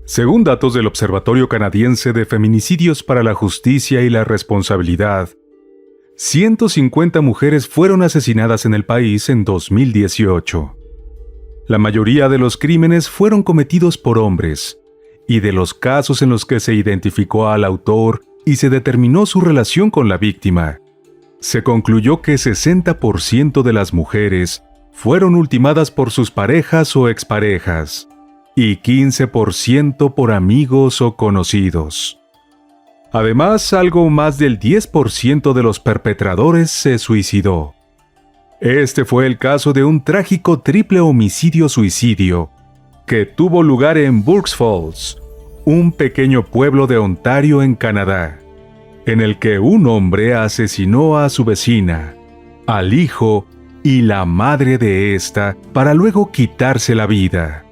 Según datos del Observatorio Canadiense de Feminicidios para la Justicia y la Responsabilidad, 150 mujeres fueron asesinadas en el país en 2018. La mayoría de los crímenes fueron cometidos por hombres, y de los casos en los que se identificó al autor y se determinó su relación con la víctima, se concluyó que 60% de las mujeres fueron ultimadas por sus parejas o exparejas, y 15% por amigos o conocidos. Además, algo más del 10% de los perpetradores se suicidó. Este fue el caso de un trágico triple homicidio-suicidio que tuvo lugar en Burk's Falls, un pequeño pueblo de Ontario en Canadá, en el que un hombre asesinó a su vecina, al hijo y la madre de esta para luego quitarse la vida.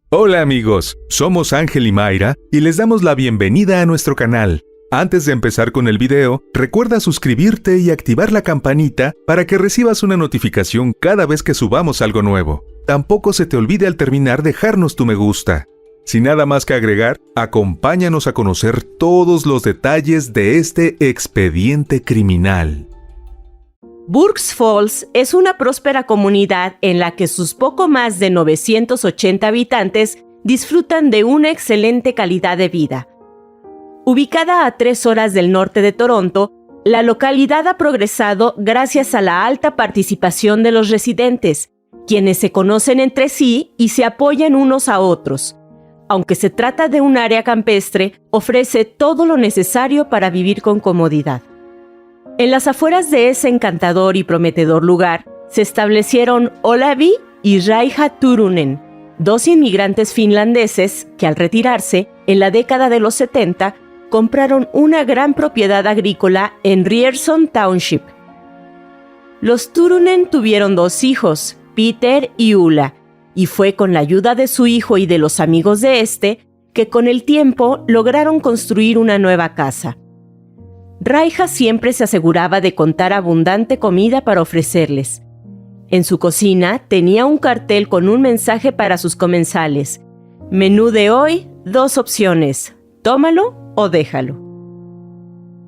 Hola amigos, somos Ángel y Mayra y les damos la bienvenida a nuestro canal. Antes de empezar con el video, recuerda suscribirte y activar la campanita para que recibas una notificación cada vez que subamos algo nuevo. Tampoco se te olvide al terminar dejarnos tu me gusta. Sin nada más que agregar, acompáñanos a conocer todos los detalles de este expediente criminal. Burk's Falls es una próspera comunidad en la que sus poco más de 980 habitantes disfrutan de una excelente calidad de vida. Ubicada a 3 horas del norte de Toronto, la localidad ha progresado gracias a la alta participación de los residentes, quienes se conocen entre sí y se apoyan unos a otros. Aunque se trata de un área campestre, ofrece todo lo necesario para vivir con comodidad. En las afueras de ese encantador y prometedor lugar, se establecieron Olavi y Raija Turunen, 2 inmigrantes finlandeses que al retirarse, en la década de los 70, compraron una gran propiedad agrícola en Rierson Township. Los Turunen tuvieron 2 hijos, Peter y Ulla, y fue con la ayuda de su hijo y de los amigos de este que con el tiempo lograron construir una nueva casa. Raija siempre se aseguraba de contar abundante comida para ofrecerles. En su cocina tenía un cartel con un mensaje para sus comensales. Menú de hoy, 2 opciones, tómalo o déjalo.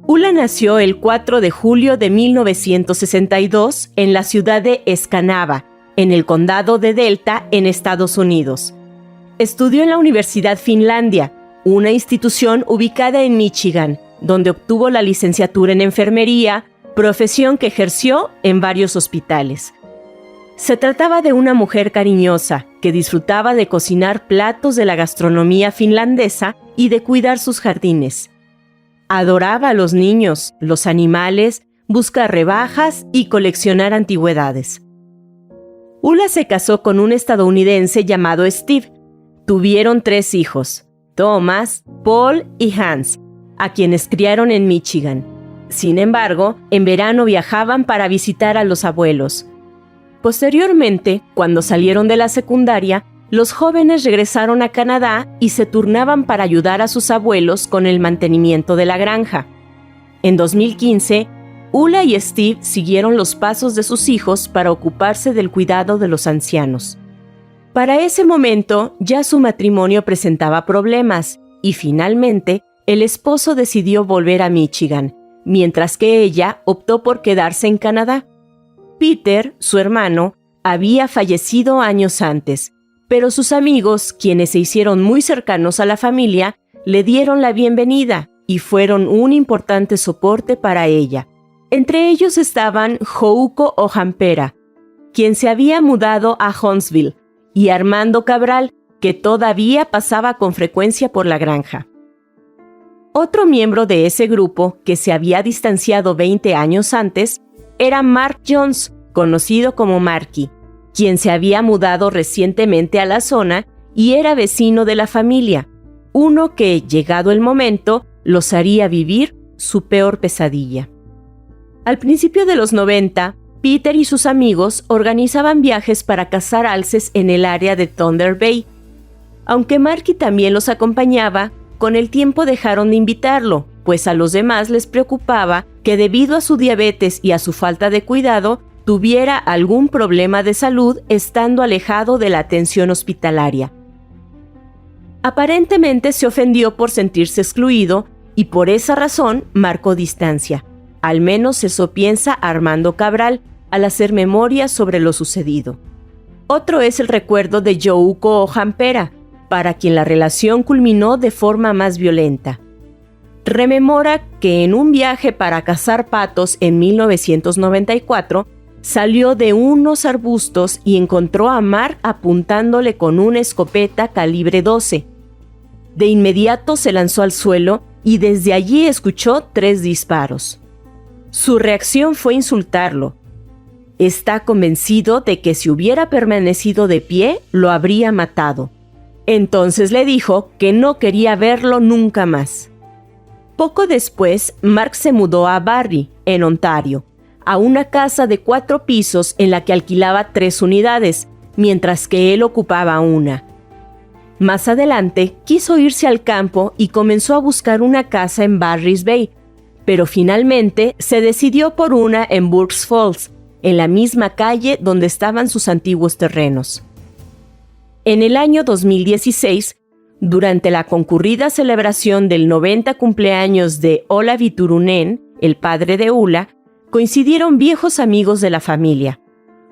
Ulla nació el 4 de julio de 1962 en la ciudad de Escanaba, en el condado de Delta, en Estados Unidos. Estudió en la Universidad Finlandia, una institución ubicada en Michigan, donde obtuvo la licenciatura en enfermería, profesión que ejerció en varios hospitales. Se trataba de una mujer cariñosa que disfrutaba de cocinar platos de la gastronomía finlandesa y de cuidar sus jardines. Adoraba a los niños, los animales, buscar rebajas y coleccionar antigüedades. Ulla se casó con un estadounidense llamado Steve. Tuvieron 3 hijos, Thomas, Paul y Hans, a quienes criaron en Michigan. Sin embargo, en verano viajaban para visitar a los abuelos. Posteriormente, cuando salieron de la secundaria, los jóvenes regresaron a Canadá y se turnaban para ayudar a sus abuelos con el mantenimiento de la granja. En 2015, Ulla y Steve siguieron los pasos de sus hijos para ocuparse del cuidado de los ancianos. Para ese momento, ya su matrimonio presentaba problemas y finalmente, el esposo decidió volver a Michigan, mientras que ella optó por quedarse en Canadá. Peter, su hermano, había fallecido años antes, pero sus amigos, quienes se hicieron muy cercanos a la familia, le dieron la bienvenida y fueron un importante soporte para ella. Entre ellos estaban Jouko Ojampera, quien se había mudado a Huntsville, y Armando Cabral, que todavía pasaba con frecuencia por la granja. Otro miembro de ese grupo, que se había distanciado 20 años antes, era Mark Jones, conocido como Marky, quien se había mudado recientemente a la zona y era vecino de la familia, uno que, llegado el momento, los haría vivir su peor pesadilla. Al principio de los 90, Peter y sus amigos organizaban viajes para cazar alces en el área de Thunder Bay. Aunque Marky también los acompañaba, con el tiempo dejaron de invitarlo, pues a los demás les preocupaba que debido a su diabetes y a su falta de cuidado, tuviera algún problema de salud estando alejado de la atención hospitalaria. Aparentemente se ofendió por sentirse excluido y por esa razón marcó distancia. Al menos eso piensa Armando Cabral al hacer memoria sobre lo sucedido. Otro es el recuerdo de Youko Ojampera, para quien la relación culminó de forma más violenta. Rememora que en un viaje para cazar patos en 1994, salió de unos arbustos y encontró a Mark apuntándole con una escopeta calibre 12. De inmediato se lanzó al suelo y desde allí escuchó 3 disparos. Su reacción fue insultarlo. Está convencido de que si hubiera permanecido de pie, lo habría matado. Entonces le dijo que no quería verlo nunca más. Poco después, Mark se mudó a Barrie, en Ontario, a una casa de 4 pisos en la que alquilaba 3 unidades, mientras que él ocupaba una. Más adelante, quiso irse al campo y comenzó a buscar una casa en Barry's Bay, pero finalmente se decidió por una en Burk's Falls, en la misma calle donde estaban sus antiguos terrenos. En el año 2016, durante la concurrida celebración del 90 cumpleaños de Olavi Turunen, el padre de Ula, coincidieron viejos amigos de la familia.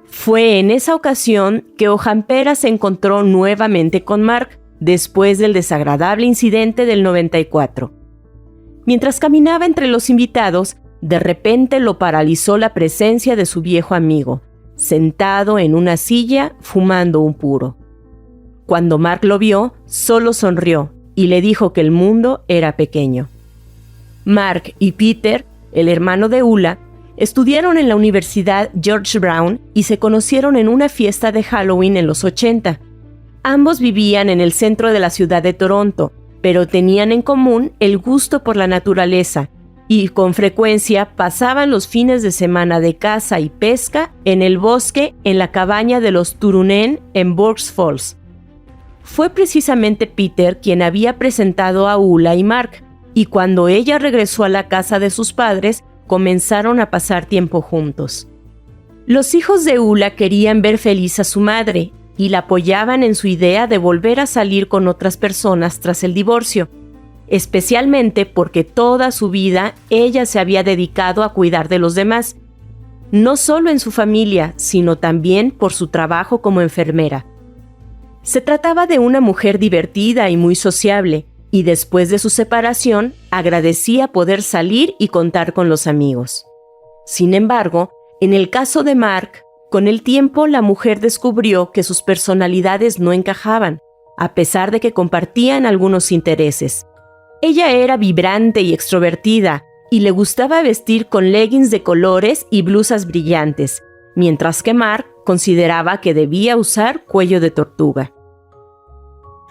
Fue en esa ocasión que Ojampera se encontró nuevamente con Mark después del desagradable incidente del 94. Mientras caminaba entre los invitados, de repente lo paralizó la presencia de su viejo amigo, sentado en una silla fumando un puro. Cuando Mark lo vio, solo sonrió y le dijo que el mundo era pequeño. Mark y Peter, el hermano de Ula, estudiaron en la Universidad George Brown y se conocieron en una fiesta de Halloween en los 80. Ambos vivían en el centro de la ciudad de Toronto, pero tenían en común el gusto por la naturaleza y con frecuencia pasaban los fines de semana de caza y pesca en el bosque en la cabaña de los Turunen en Burk's Falls. Fue precisamente Peter quien había presentado a Ula y Mark, y cuando ella regresó a la casa de sus padres, comenzaron a pasar tiempo juntos. Los hijos de Ula querían ver feliz a su madre y la apoyaban en su idea de volver a salir con otras personas tras el divorcio, especialmente porque toda su vida ella se había dedicado a cuidar de los demás, no solo en su familia, sino también por su trabajo como enfermera. Se trataba de una mujer divertida y muy sociable, y después de su separación, agradecía poder salir y contar con los amigos. Sin embargo, en el caso de Mark, con el tiempo la mujer descubrió que sus personalidades no encajaban, a pesar de que compartían algunos intereses. Ella era vibrante y extrovertida, y le gustaba vestir con leggings de colores y blusas brillantes, mientras que Mark consideraba que debía usar cuello de tortuga.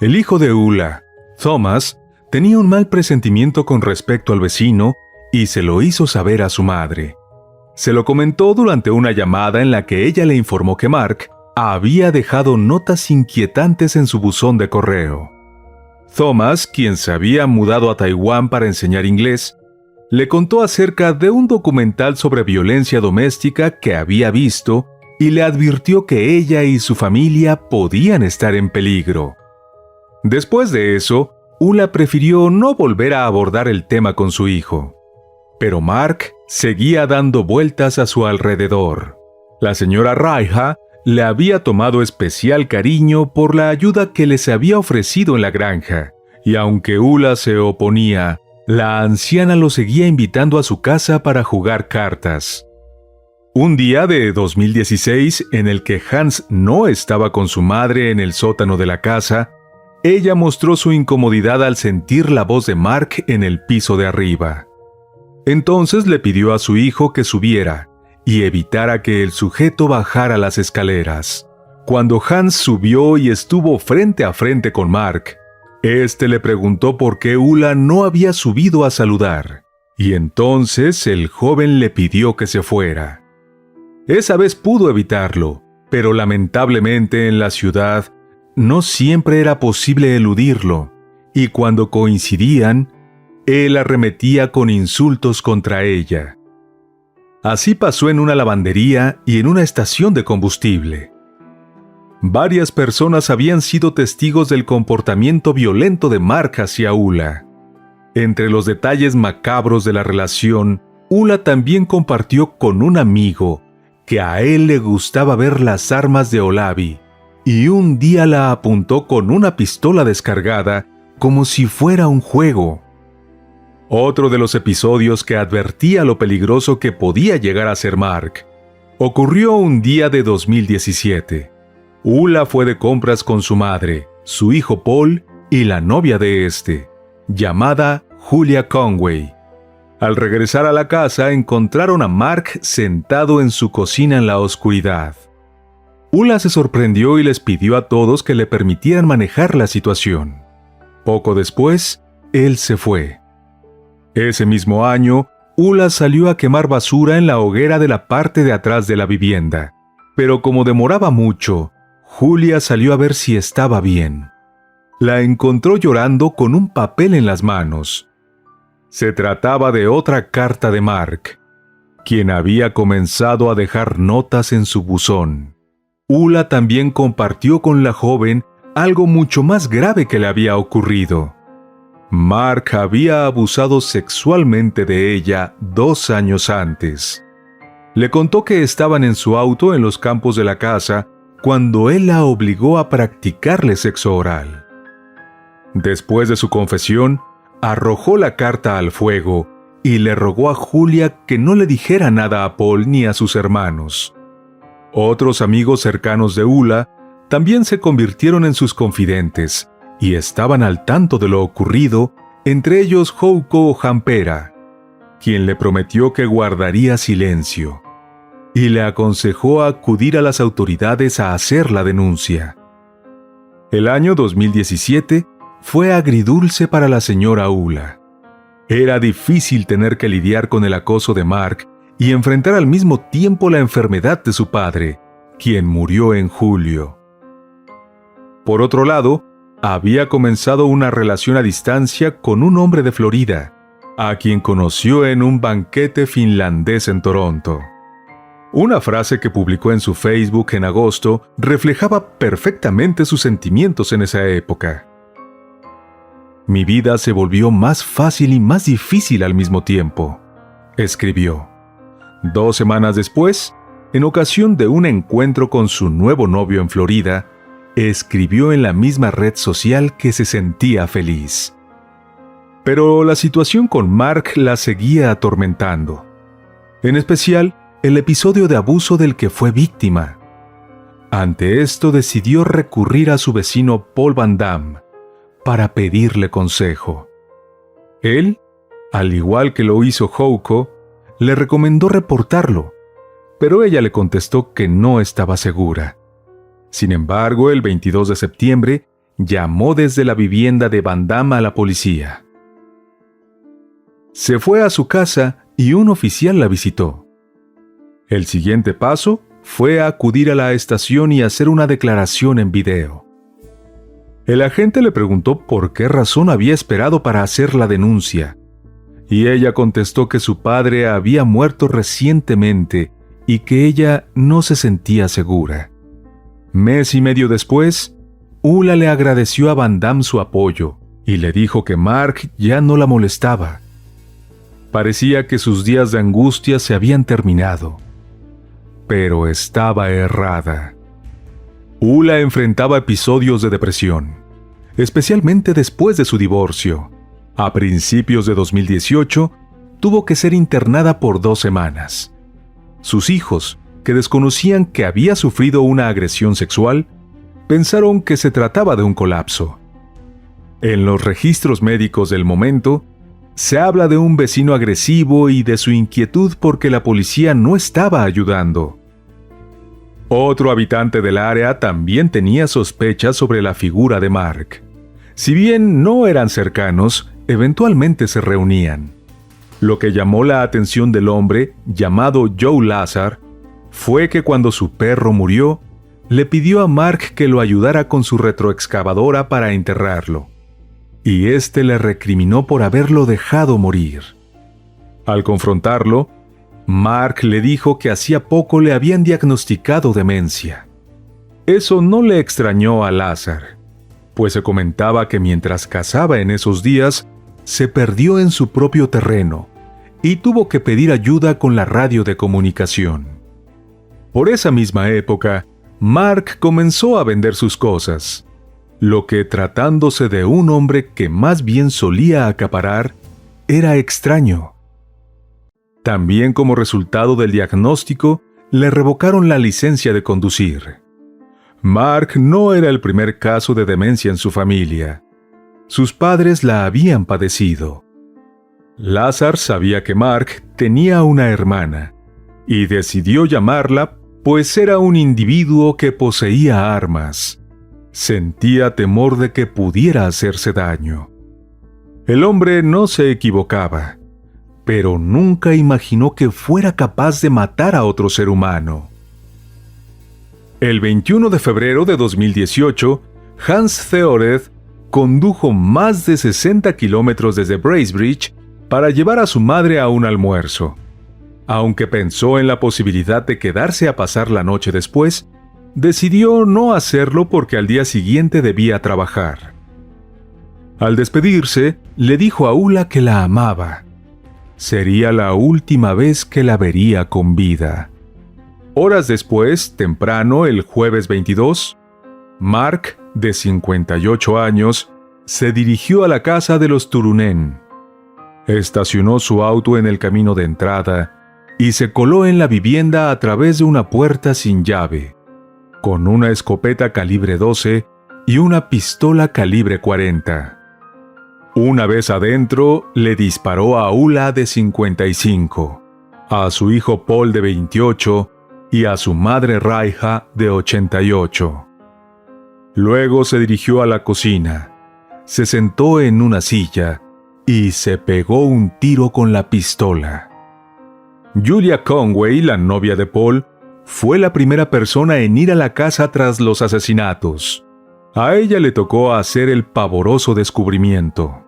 El hijo de Ula, Thomas, tenía un mal presentimiento con respecto al vecino y se lo hizo saber a su madre. Se lo comentó durante una llamada en la que ella le informó que Mark había dejado notas inquietantes en su buzón de correo. Thomas, quien se había mudado a Taiwán para enseñar inglés, le contó acerca de un documental sobre violencia doméstica que había visto y le advirtió que ella y su familia podían estar en peligro. Después de eso, Ula prefirió no volver a abordar el tema con su hijo. Pero Mark seguía dando vueltas a su alrededor. La señora Raiha le había tomado especial cariño por la ayuda que les había ofrecido en la granja, y aunque Ula se oponía, la anciana lo seguía invitando a su casa para jugar cartas. Un día de 2016, en el que Hans no estaba con su madre en el sótano de la casa, ella mostró su incomodidad al sentir la voz de Mark en el piso de arriba. Entonces le pidió a su hijo que subiera y evitara que el sujeto bajara las escaleras. Cuando Hans subió y estuvo frente a frente con Mark, este le preguntó por qué Ula no había subido a saludar, y entonces el joven le pidió que se fuera. Esa vez pudo evitarlo, pero lamentablemente en la ciudad no siempre era posible eludirlo, y cuando coincidían, él arremetía con insultos contra ella. Así pasó en una lavandería y en una estación de combustible. varias personas habían sido testigos del comportamiento violento de Mark hacia Ula. Entre los detalles macabros de la relación, Ula también compartió con un amigo que a él le gustaba ver las armas de Olavi, y un día la apuntó con una pistola descargada como si fuera un juego. Otro de los episodios que advertía lo peligroso que podía llegar a ser Mark ocurrió un día de 2017. Ula fue de compras con su madre, su hijo Paul y la novia de este, llamada Julia Conway. Al regresar a la casa encontraron a Mark sentado en su cocina en la oscuridad. Ula se sorprendió y les pidió a todos que le permitieran manejar la situación. Poco después, él se fue. Ese mismo año, Ula salió a quemar basura en la hoguera de la parte de atrás de la vivienda, pero como demoraba mucho, Julia salió a ver si estaba bien. La encontró llorando con un papel en las manos. Se trataba de otra carta de Mark, quien había comenzado a dejar notas en su buzón. Ula también compartió con la joven algo mucho más grave que le había ocurrido. Mark había abusado sexualmente de ella 2 años antes. Le contó que estaban en su auto en los campos de la casa cuando él la obligó a practicarle sexo oral. Después de su confesión, arrojó la carta al fuego y le rogó a Julia que no le dijera nada a Paul ni a sus hermanos. Otros amigos cercanos de Ula también se convirtieron en sus confidentes y estaban al tanto de lo ocurrido, entre ellos Jouko Hampera, quien le prometió que guardaría silencio, y le aconsejó acudir a las autoridades a hacer la denuncia. El año 2017 fue agridulce para la señora Ula. Era difícil tener que lidiar con el acoso de Mark y enfrentar al mismo tiempo la enfermedad de su padre, quien murió en julio. Por otro lado, había comenzado una relación a distancia con un hombre de Florida, a quien conoció en un banquete finlandés en Toronto. Una frase que publicó en su Facebook en agosto reflejaba perfectamente sus sentimientos en esa época. Mi vida se volvió más fácil y más difícil al mismo tiempo, escribió. 2 semanas después, en ocasión de un encuentro con su nuevo novio en Florida, escribió en la misma red social que se sentía feliz. Pero la situación con Mark la seguía atormentando. En especial, el episodio de abuso del que fue víctima. Ante esto decidió recurrir a su vecino Paul Van Damme para pedirle consejo. Él, al igual que lo hizo Jouko, le recomendó reportarlo, pero ella le contestó que no estaba segura. Sin embargo, el 22 de septiembre, llamó desde la vivienda de Van Damme a la policía. Se fue a su casa y un oficial la visitó. El siguiente paso fue acudir a la estación y hacer una declaración en video. El agente le preguntó por qué razón había esperado para hacer la denuncia, y ella contestó que su padre había muerto recientemente y que ella no se sentía segura. Mes y medio después, Ula le agradeció a Van Damme su apoyo y le dijo que Mark ya no la molestaba. Parecía que sus días de angustia se habían terminado, pero estaba errada. Ula enfrentaba episodios de depresión, especialmente después de su divorcio. A principios de 2018, tuvo que ser internada por 2 semanas. Sus hijos, que desconocían que había sufrido una agresión sexual, pensaron que se trataba de un colapso. En los registros médicos del momento, se habla de un vecino agresivo y de su inquietud porque la policía no estaba ayudando. Otro habitante del área también tenía sospechas sobre la figura de Mark. Si bien no eran cercanos, eventualmente se reunían. Lo que llamó la atención del hombre, llamado Joe Lazar, fue que cuando su perro murió, le pidió a Mark que lo ayudara con su retroexcavadora para enterrarlo, y éste le recriminó por haberlo dejado morir. Al confrontarlo, Mark le dijo que hacía poco le habían diagnosticado demencia. Eso no le extrañó a Lazar, pues se comentaba que mientras cazaba en esos días, se perdió en su propio terreno y tuvo que pedir ayuda con la radio de comunicación. Por esa misma época, Mark comenzó a vender sus cosas, lo que, tratándose de un hombre que más bien solía acaparar, era extraño. También como resultado del diagnóstico, le revocaron la licencia de conducir. Mark no era el primer caso de demencia en su familia. Sus padres la habían padecido. Lazar sabía que Mark tenía una hermana y decidió llamarla, pues era un individuo que poseía armas. Sentía temor de que pudiera hacerse daño. El hombre no se equivocaba, pero nunca imaginó que fuera capaz de matar a otro ser humano. El 21 de febrero de 2018, Hans Theored condujo más de 60 kilómetros desde Bracebridge para llevar a su madre a un almuerzo. Aunque pensó en la posibilidad de quedarse a pasar la noche después, decidió no hacerlo porque al día siguiente debía trabajar. Al despedirse, le dijo a Ulla que la amaba. Sería la última vez que la vería con vida. Horas después, temprano, el jueves 22, Mark, de 58 años, se dirigió a la casa de los Turunen. Estacionó su auto en el camino de entrada y se coló en la vivienda a través de una puerta sin llave, con una escopeta calibre 12 y una pistola calibre 40. Una vez adentro, le disparó a Ulla, de 55, a su hijo Paul, de 28, y a su madre Raija, de 88. Luego se dirigió a la cocina, se sentó en una silla y se pegó un tiro con la pistola. Julia Conway, la novia de Paul, fue la primera persona en ir a la casa tras los asesinatos. A ella le tocó hacer el pavoroso descubrimiento.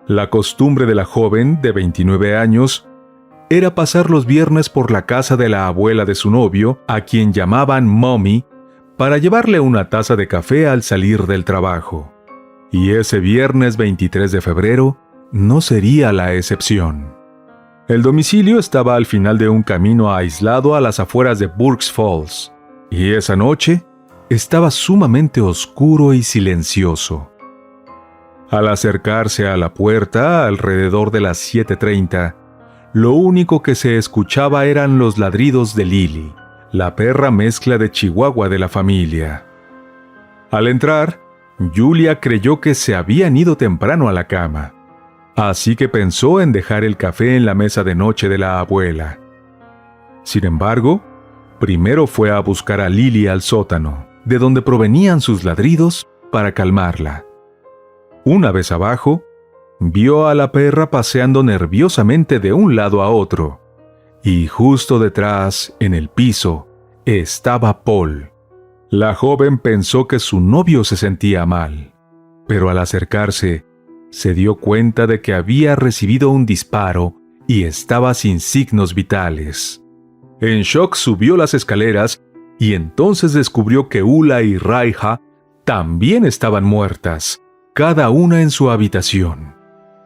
La costumbre de la joven, de 29 años, era pasar los viernes por la casa de la abuela de su novio, a quien llamaban Mommy, para llevarle una taza de café al salir del trabajo. Y ese viernes 23 de febrero no sería la excepción. El domicilio estaba al final de un camino aislado a las afueras de Burk's Falls, y esa noche estaba sumamente oscuro y silencioso. Al acercarse a la puerta, alrededor de las 7:30, lo único que se escuchaba eran los ladridos de Lily, la perra mezcla de Chihuahua de la familia. Al entrar, Julia creyó que se habían ido temprano a la cama, así que pensó en dejar el café en la mesa de noche de la abuela. Sin embargo, primero fue a buscar a Lily al sótano, de donde provenían sus ladridos, para calmarla. Una vez abajo, vio a la perra paseando nerviosamente de un lado a otro, y justo detrás, en el piso, estaba Paul. La joven pensó que su novio se sentía mal, pero al acercarse, se dio cuenta de que había recibido un disparo y estaba sin signos vitales. En shock subió las escaleras y entonces descubrió que Ulla y Raija también estaban muertas, cada una en su habitación.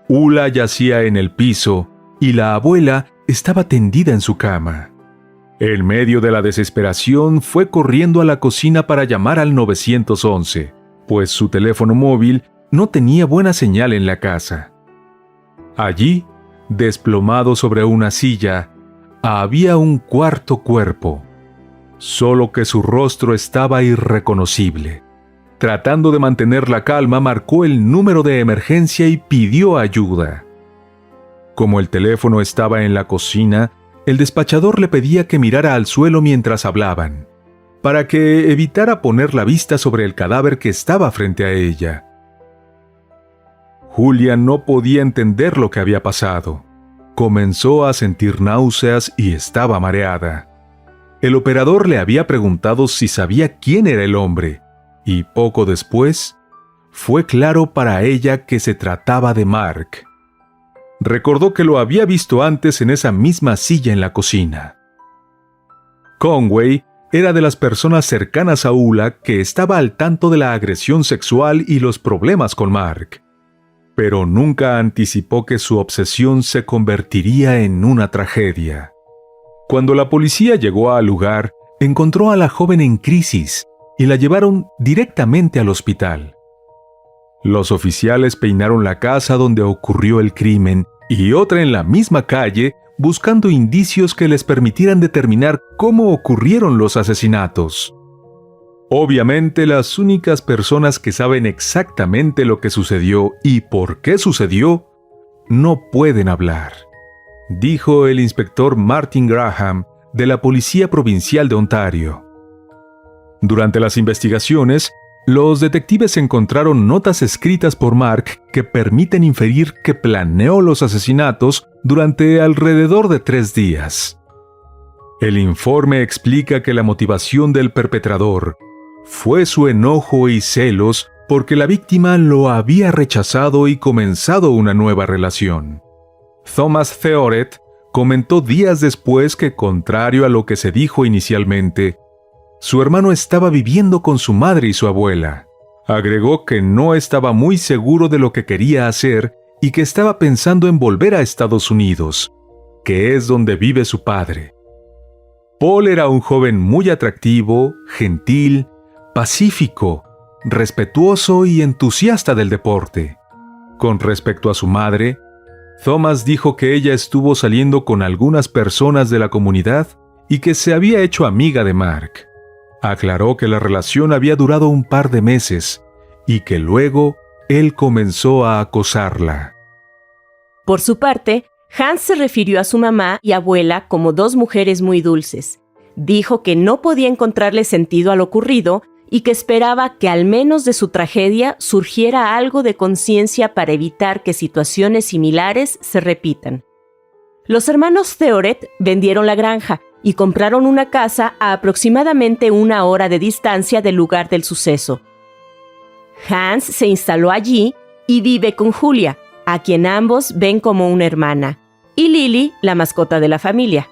Ulla yacía en el piso y la abuela estaba tendida en su cama. En medio de la desesperación fue corriendo a la cocina para llamar al 911, pues su teléfono móvil no tenía buena señal en la casa. Allí, desplomado sobre una silla, había un cuarto cuerpo, solo que su rostro estaba irreconocible. Tratando de mantener la calma, marcó el número de emergencia y pidió ayuda. Como el teléfono estaba en la cocina, el despachador le pedía que mirara al suelo mientras hablaban, para que evitara poner la vista sobre el cadáver que estaba frente a ella. Julia no podía entender lo que había pasado. Comenzó a sentir náuseas y estaba mareada. El operador le había preguntado si sabía quién era el hombre, y poco después, fue claro para ella que se trataba de Mark. Recordó que lo había visto antes en esa misma silla en la cocina. Conway era de las personas cercanas a Ulla que estaba al tanto de la agresión sexual y los problemas con Mark, pero nunca anticipó que su obsesión se convertiría en una tragedia. Cuando la policía llegó al lugar, encontró a la joven en crisis y la llevaron directamente al hospital. Los oficiales peinaron la casa donde ocurrió el crimen y otra en la misma calle, buscando indicios que les permitieran determinar cómo ocurrieron los asesinatos. Obviamente, las únicas personas que saben exactamente lo que sucedió y por qué sucedió, no pueden hablar, dijo el inspector Martin Graham de la Policía Provincial de Ontario. Durante las investigaciones, los detectives encontraron notas escritas por Mark que permiten inferir que planeó los asesinatos durante alrededor de 3 días. El informe explica que la motivación del perpetrador fue su enojo y celos porque la víctima lo había rechazado y comenzado una nueva relación. Thomas Theoret comentó días después que, contrario a lo que se dijo inicialmente, su hermano estaba viviendo con su madre y su abuela. Agregó que no estaba muy seguro de lo que quería hacer y que estaba pensando en volver a Estados Unidos, que es donde vive su padre. Paul era un joven muy atractivo, gentil, pacífico, respetuoso y entusiasta del deporte. Con respecto a su madre, Thomas dijo que ella estuvo saliendo con algunas personas de la comunidad y que se había hecho amiga de Mark. Aclaró que la relación había durado un par de meses y que luego él comenzó a acosarla. Por su parte, Hans se refirió a su mamá y abuela como 2 mujeres muy dulces. Dijo que no podía encontrarle sentido a lo ocurrido y que esperaba que al menos de su tragedia surgiera algo de conciencia para evitar que situaciones similares se repitan. Los hermanos Theoret vendieron la granja y compraron una casa a aproximadamente 1 hora de distancia del lugar del suceso. Hans se instaló allí y vive con Julia, a quien ambos ven como una hermana, y Lily, la mascota de la familia.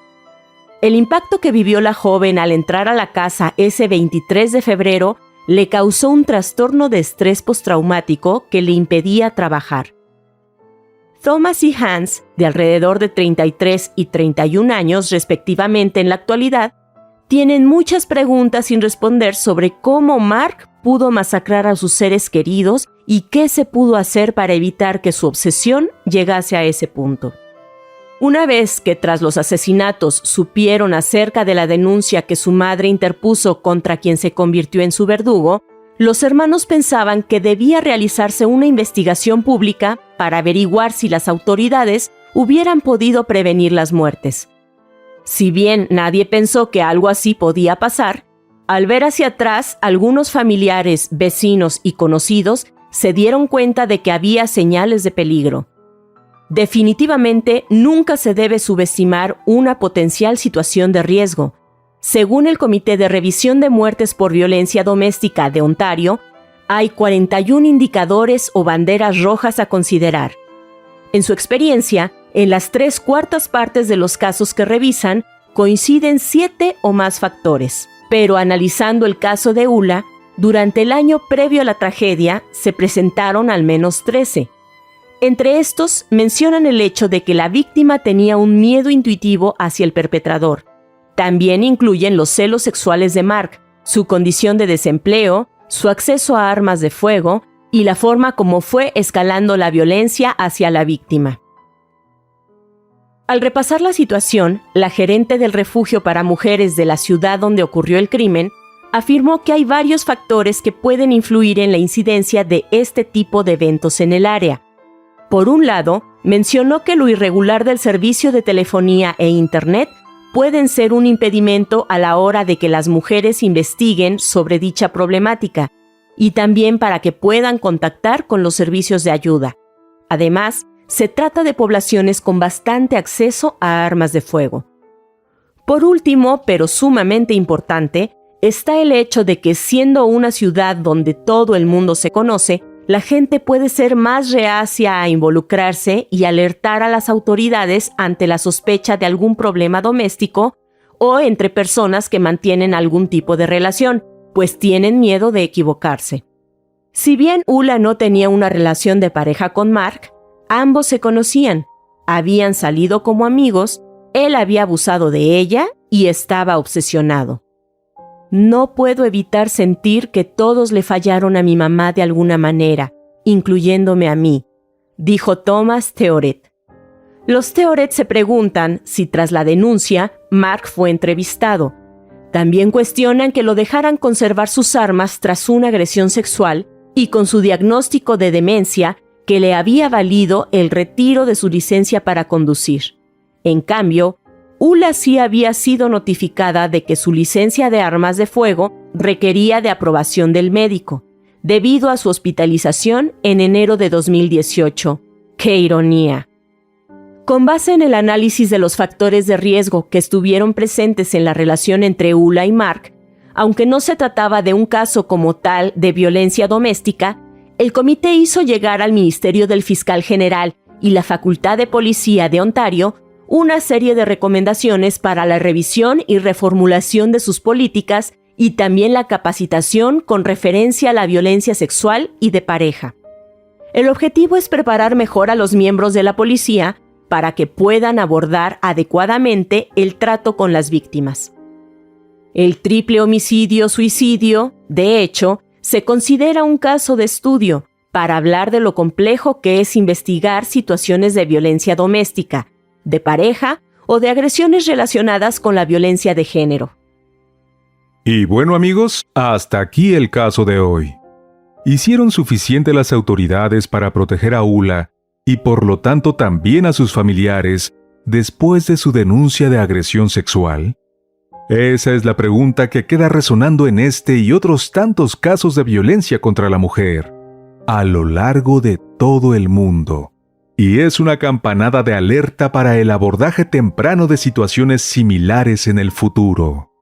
El impacto que vivió la joven al entrar a la casa ese 23 de febrero le causó un trastorno de estrés postraumático que le impedía trabajar. Thomas y Hans, de alrededor de 33 y 31 años respectivamente en la actualidad, tienen muchas preguntas sin responder sobre cómo Mark pudo masacrar a sus seres queridos y qué se pudo hacer para evitar que su obsesión llegase a ese punto. Una vez que tras los asesinatos supieron acerca de la denuncia que su madre interpuso contra quien se convirtió en su verdugo, los hermanos pensaban que debía realizarse una investigación pública para averiguar si las autoridades hubieran podido prevenir las muertes. Si bien nadie pensó que algo así podía pasar, al ver hacia atrás, algunos familiares, vecinos y conocidos se dieron cuenta de que había señales de peligro. Definitivamente, nunca se debe subestimar una potencial situación de riesgo. Según el Comité de Revisión de Muertes por Violencia Doméstica de Ontario, hay 41 indicadores o banderas rojas a considerar. En su experiencia, en las 3/4 partes de los casos que revisan, coinciden 7 o más factores. Pero analizando el caso de Ulla, durante el año previo a la tragedia se presentaron al menos 13. Entre estos mencionan el hecho de que la víctima tenía un miedo intuitivo hacia el perpetrador. También incluyen los celos sexuales de Mark, su condición de desempleo, su acceso a armas de fuego y la forma como fue escalando la violencia hacia la víctima. Al repasar la situación, la gerente del refugio para mujeres de la ciudad donde ocurrió el crimen afirmó que hay varios factores que pueden influir en la incidencia de este tipo de eventos en el área. Por un lado, mencionó que lo irregular del servicio de telefonía e Internet pueden ser un impedimento a la hora de que las mujeres investiguen sobre dicha problemática y también para que puedan contactar con los servicios de ayuda. Además, se trata de poblaciones con bastante acceso a armas de fuego. Por último, pero sumamente importante, está el hecho de que siendo una ciudad donde todo el mundo se conoce, la gente puede ser más reacia a involucrarse y alertar a las autoridades ante la sospecha de algún problema doméstico o entre personas que mantienen algún tipo de relación, pues tienen miedo de equivocarse. Si bien Ula no tenía una relación de pareja con Mark, ambos se conocían, habían salido como amigos, él había abusado de ella y estaba obsesionado. No puedo evitar sentir que todos le fallaron a mi mamá de alguna manera, incluyéndome a mí, dijo Thomas Theoret. Los Theoret se preguntan si tras la denuncia Mark fue entrevistado. También cuestionan que lo dejaran conservar sus armas tras una agresión sexual y con su diagnóstico de demencia que le había valido el retiro de su licencia para conducir. En cambio, Ula sí había sido notificada de que su licencia de armas de fuego requería de aprobación del médico, debido a su hospitalización en enero de 2018. ¡Qué ironía! Con base en el análisis de los factores de riesgo que estuvieron presentes en la relación entre Ula y Mark, aunque no se trataba de un caso como tal de violencia doméstica, el comité hizo llegar al Ministerio del Fiscal General y la Facultad de Policía de Ontario una serie de recomendaciones para la revisión y reformulación de sus políticas y también la capacitación con referencia a la violencia sexual y de pareja. El objetivo es preparar mejor a los miembros de la policía para que puedan abordar adecuadamente el trato con las víctimas. El triple homicidio-suicidio, de hecho, se considera un caso de estudio para hablar de lo complejo que es investigar situaciones de violencia doméstica, de pareja o de agresiones relacionadas con la violencia de género. Y bueno amigos, hasta aquí el caso de hoy. ¿Hicieron suficiente las autoridades para proteger a Ula y por lo tanto también a sus familiares después de su denuncia de agresión sexual? Esa es la pregunta que queda resonando en este y otros tantos casos de violencia contra la mujer, a lo largo de todo el mundo. Y es una campanada de alerta para el abordaje temprano de situaciones similares en el futuro.